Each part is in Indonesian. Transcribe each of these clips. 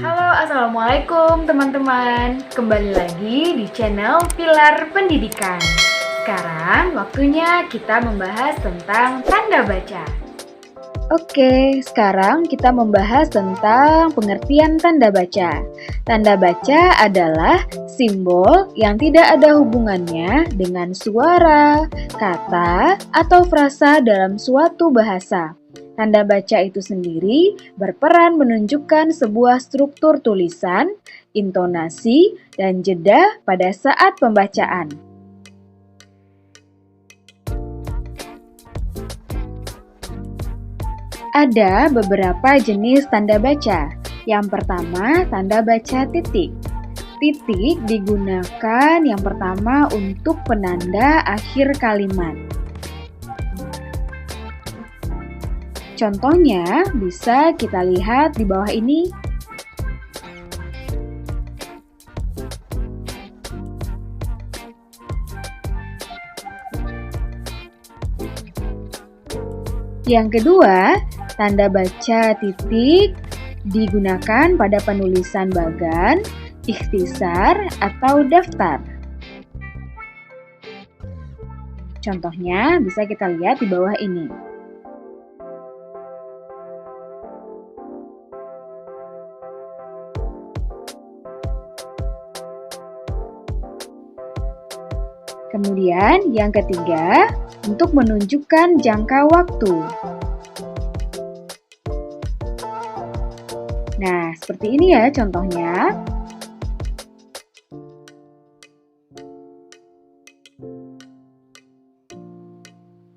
Halo, assalamualaikum teman-teman. Kembali lagi di channel Pilar Pendidikan. Sekarang waktunya kita membahas tentang tanda baca. Oke, sekarang kita membahas tentang pengertian tanda baca. Tanda baca adalah simbol yang tidak ada hubungannya dengan suara, kata, atau frasa dalam suatu bahasa. Tanda baca itu sendiri berperan menunjukkan sebuah struktur tulisan, intonasi, dan jeda pada saat pembacaan. Ada beberapa jenis tanda baca. Yang pertama, tanda baca titik. Titik digunakan yang pertama untuk penanda akhir kalimat. Contohnya bisa kita lihat di bawah ini. Yang kedua, tanda baca titik digunakan pada penulisan bagan, ikhtisar, atau daftar. Contohnya bisa kita lihat di bawah ini. Kemudian yang ketiga, untuk menunjukkan jangka waktu. Nah, seperti ini ya contohnya.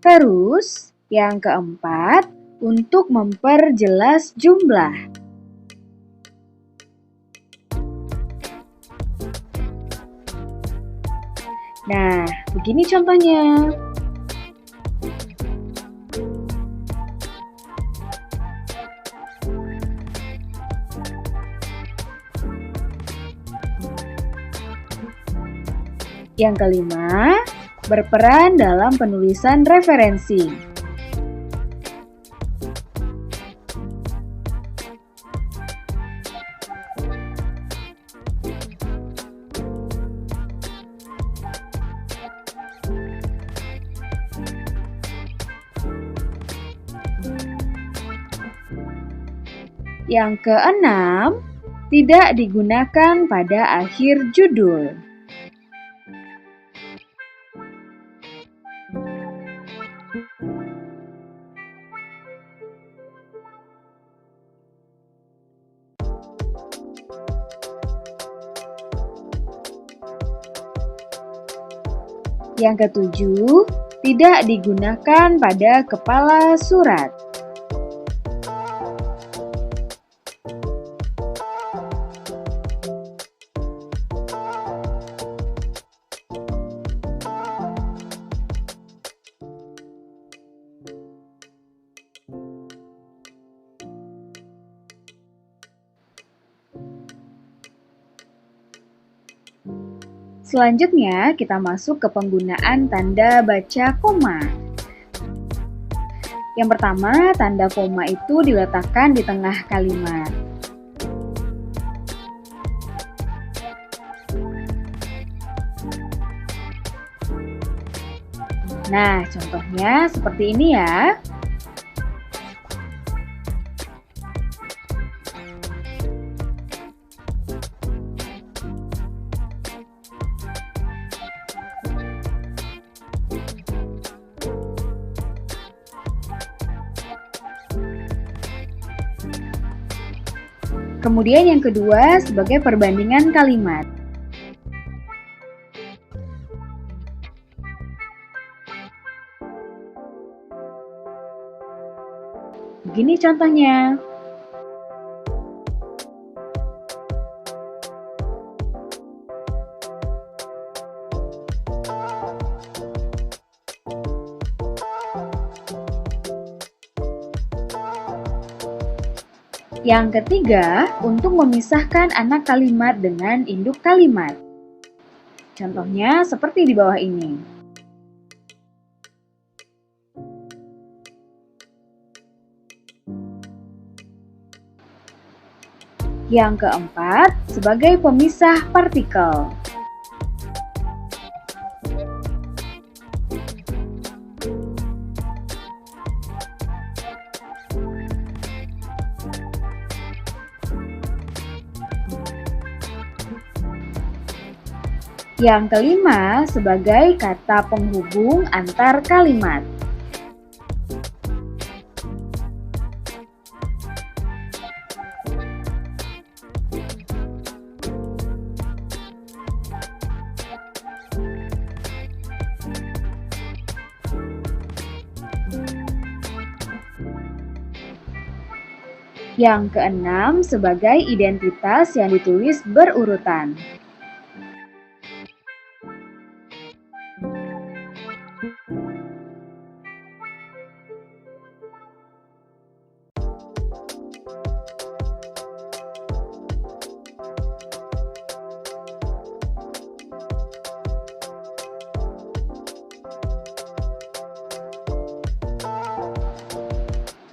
Terus, yang keempat, untuk memperjelas jumlah. Nah, begini contohnya. Yang kelima, berperan dalam penulisan referensi. Yang keenam, tidak digunakan pada akhir judul. Yang ketujuh, tidak digunakan pada kepala surat. Selanjutnya, kita masuk ke penggunaan tanda baca koma. Yang pertama, tanda koma itu diletakkan di tengah kalimat. Nah, contohnya seperti ini ya. Kemudian yang kedua sebagai perbandingan kalimat. Begini contohnya. Yang ketiga, untuk memisahkan anak kalimat dengan induk kalimat. Contohnya seperti di bawah ini. Yang keempat, sebagai pemisah partikel. Yang kelima, sebagai kata penghubung antar kalimat. Yang keenam, sebagai identitas yang ditulis berurutan.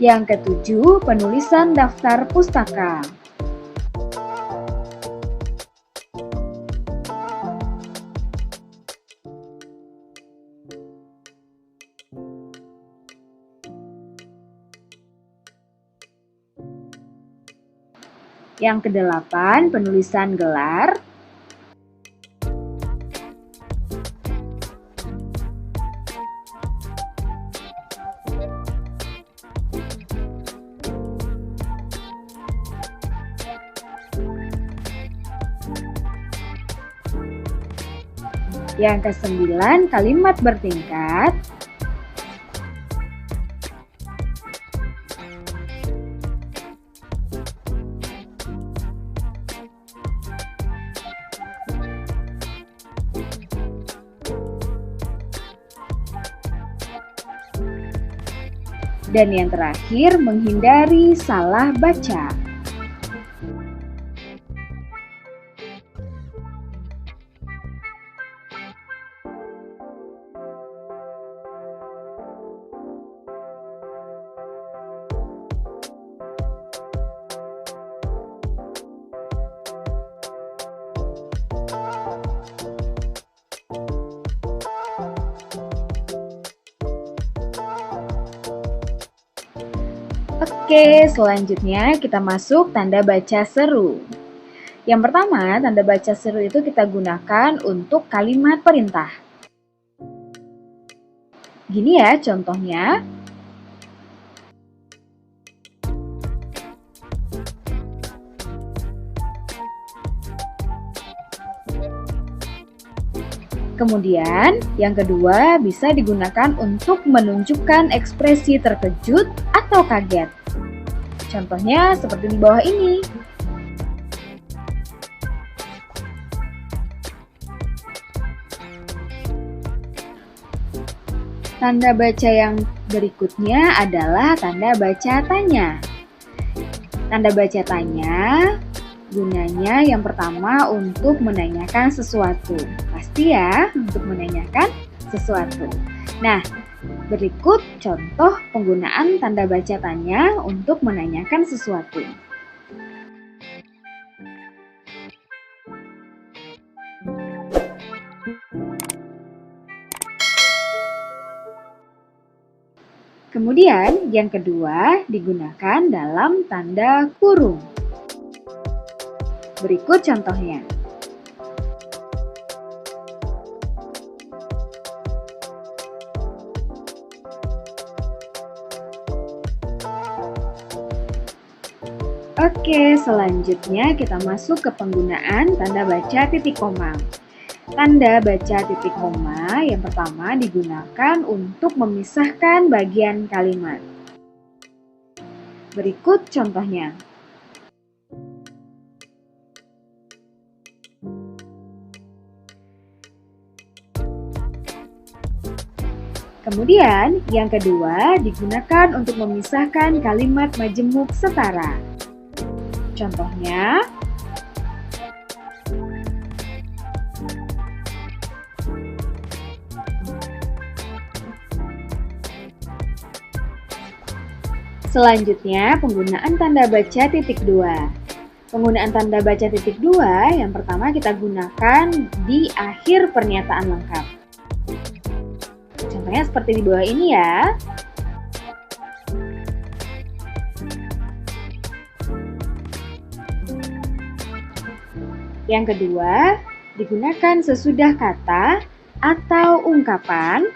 Yang ketujuh, penulisan daftar pustaka. Yang kedelapan, penulisan gelar. Yang kesembilan, kalimat bertingkat. Dan yang terakhir, menghindari salah baca. Oke, selanjutnya kita masuk tanda baca seru. Yang pertama, tanda baca seru itu kita gunakan untuk kalimat perintah. Gini ya contohnya. Kemudian, yang kedua bisa digunakan untuk menunjukkan ekspresi terkejut atau kaget. Contohnya seperti di bawah ini. Tanda baca yang berikutnya adalah tanda baca tanya. Tanda baca tanya gunanya yang pertama untuk menanyakan sesuatu. Pasti ya, untuk menanyakan sesuatu. Nah, berikut contoh penggunaan tanda baca tanya untuk menanyakan sesuatu. Kemudian, yang kedua digunakan dalam tanda kurung. Berikut contohnya. Oke, selanjutnya kita masuk ke penggunaan tanda baca titik koma. Tanda baca titik koma yang pertama digunakan untuk memisahkan bagian kalimat. Berikut contohnya. Kemudian, yang kedua digunakan untuk memisahkan kalimat majemuk setara. Contohnya, selanjutnya penggunaan tanda baca titik dua. Penggunaan tanda baca titik dua yang pertama kita gunakan di akhir pernyataan lengkap. Contohnya seperti di bawah ini ya. Yang kedua, digunakan sesudah kata atau ungkapan.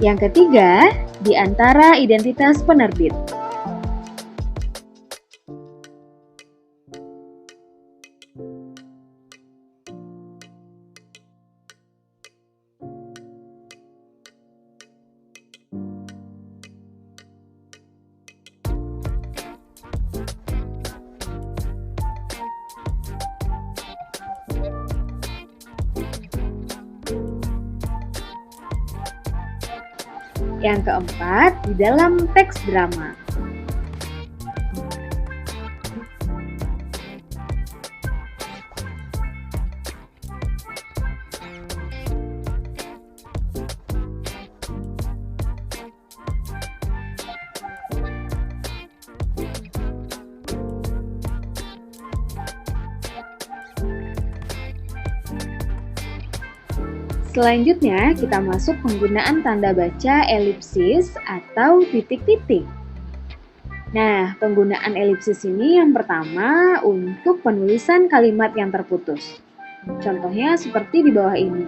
Yang ketiga, di antara identitas penerbit. Yang keempat, di dalam teks drama. Selanjutnya, kita masuk penggunaan tanda baca elipsis atau titik-titik. Nah, penggunaan elipsis ini yang pertama untuk penulisan kalimat yang terputus. Contohnya seperti di bawah ini.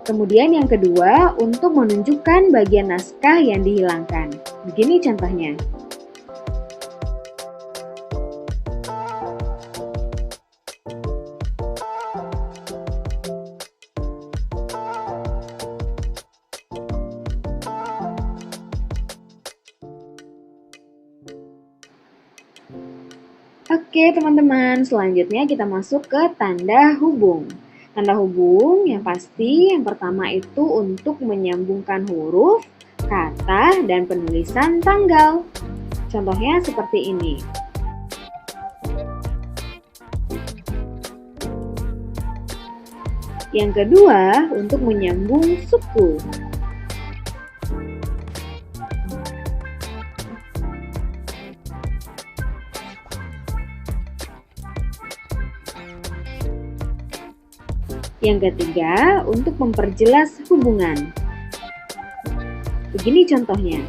Kemudian yang kedua, untuk menunjukkan bagian naskah yang dihilangkan. Begini contohnya. Oke teman-teman, selanjutnya kita masuk ke tanda hubung. Tanda hubung yang pasti yang pertama itu untuk menyambungkan huruf, kata, dan penulisan tanggal. Contohnya seperti ini. Yang kedua untuk menyambung suku. Yang ketiga, untuk memperjelas hubungan. Begini contohnya.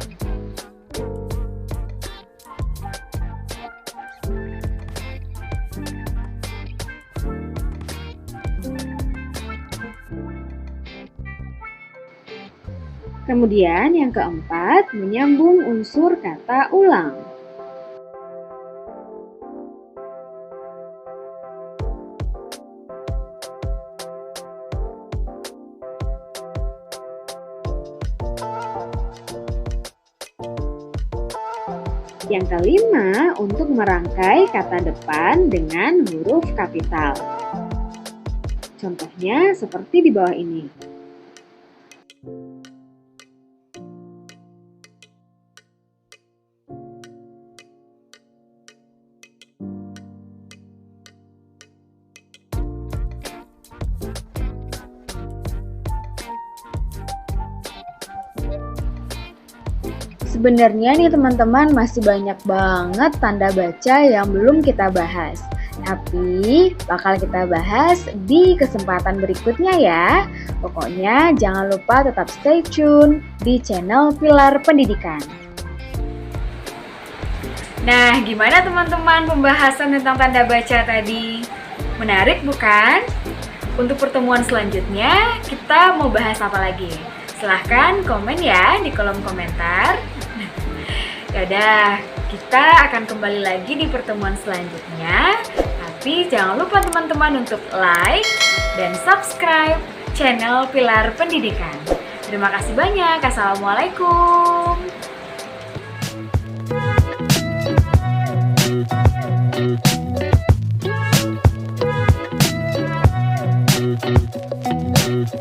Kemudian yang keempat, menyambung unsur kata ulang. Yang kelima, untuk merangkai kata depan dengan huruf kapital. Contohnya seperti di bawah ini. Sebenarnya nih teman-teman masih banyak banget tanda baca yang belum kita bahas. Tapi bakal kita bahas di kesempatan berikutnya ya. Pokoknya jangan lupa tetap stay tune di channel Pilar Pendidikan. Nah, gimana teman-teman pembahasan tentang tanda baca tadi? Menarik bukan? Untuk pertemuan selanjutnya kita mau bahas apa lagi? Silahkan komen ya di kolom komentar. Yaudah, kita akan kembali lagi di pertemuan selanjutnya. Tapi jangan lupa teman-teman untuk like dan subscribe channel Pilar Pendidikan. Terima kasih banyak. Assalamualaikum.